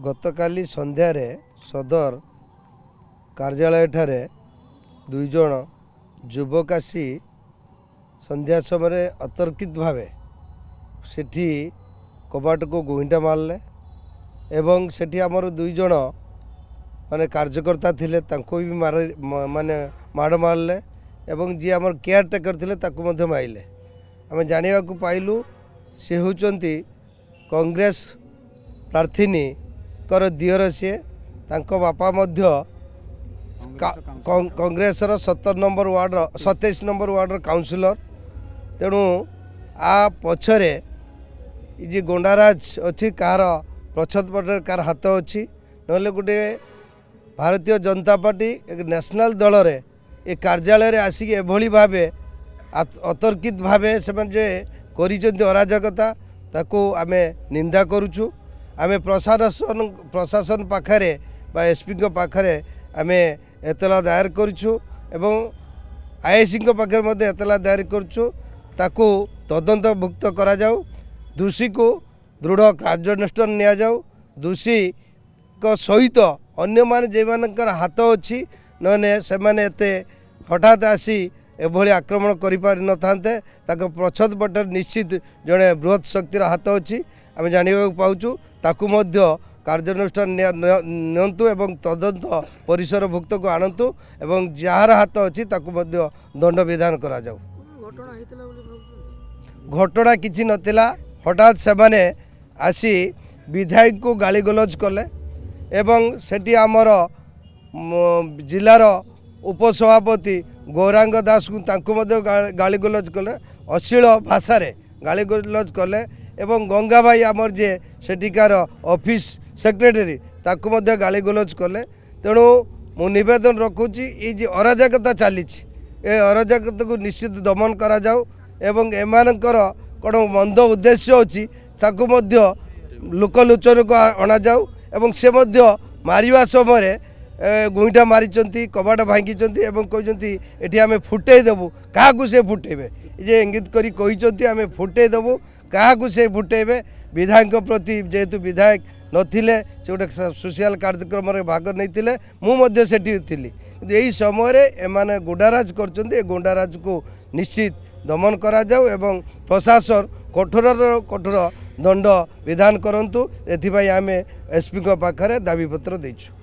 गतकाली संध्यार सदर कार्यालय ठारे दुई जन युवक आसी संध्या समय अतर्कित भावे सेठी कबाट को गोईंटा मारले एवं सेठी आमर दुई जन माने कार्यकर्ता थिले तांको भी माने माड़ मारले एवं जी आमर केयर टेकर थिले ताको मध्य माइले आम जानिबा को पाइलु से होचंती कांग्रेस प्रार्थीनी कर दियर सी तांको बापा मध्य Congress 17 number ward 27 number ward councillor तेणु आ पछरे जे गोंडाराज अच्छी कार प्रछद पटे कार हाथ अच्छी ना गोटे भारतीय जनता पार्टी एक नेशनल दल रे ए कार्यालय आसिक एभली भावे अतर्कित भावे से अराजकता ताको आमे निंदा करुचु आमे प्रशासन पाखरे बा एसपी पाखरे आमे एतला दायर करुचु एवं आईएससी पाखे मध्य एतला दायर करुचु ताको तदंतभुक्त करा जाऊ दोषी को दृढ़ कार्यानुष्ठान निया जाऊ दोषी को सहित अन्य माने जे मानकर हाथ अच्छी नने से माने एते हठात आसी एभली आक्रमण करि पारि न थांते ताको प्रछद पटे निश्चित जड़े बृहत शक्तिर हाथ अच्छी आम जाना पाऊँ ताकू मध्य कार्यानुष्ठान नियंतु एवं तदंत परिसरभुक्त को आणतु एवं जार हाथ अच्छी ताकू मध्य दंड विधान करा जाऊ। घटना किछि नथिला हठात से माने आसी विधायक को गाली गलौज कले एवं सेठी आमर जिलार उपसभापति गौरांग दास को तांको मध्य गाली गलौज कले अश्लील भाषा रे गाली गलौज कले एवं गंगा भाई आमर जे सेठिकार ऑफिस सेक्रेटरी ताकू मध्य गाली गलौज कले तेणु मु निवेदन रखुची ये जे अराजकता चली ए अराजकता को निश्चित दमन करा जाऊ एवं एमानकर कौन मंद उद्देश्य अच्छी ताकू मध्य लोकलोचन को अणा जाऊ एवं से मध्य मारिवा समय गुईठा मारी कबाट भांगी कहते ये आम फुटे देबू क्या से फुटेबे जे इंगित करी कहते आम फुटे देबू क्या से फुटेबे विधायक प्रति जेहेतु विधायक नथिले से गोटे सोशल कार्यक्रम में भाग नहीं मुझे सेठी थी यही समय एमाने गुंडाराज कर गुंडाराज को निश्चित दमन करा जाऊ एवं प्रशासन कठोर कठोर दंड विधान करंतु एथिपाई आमे एसपी को पाखरे दाबी पत्र देछु।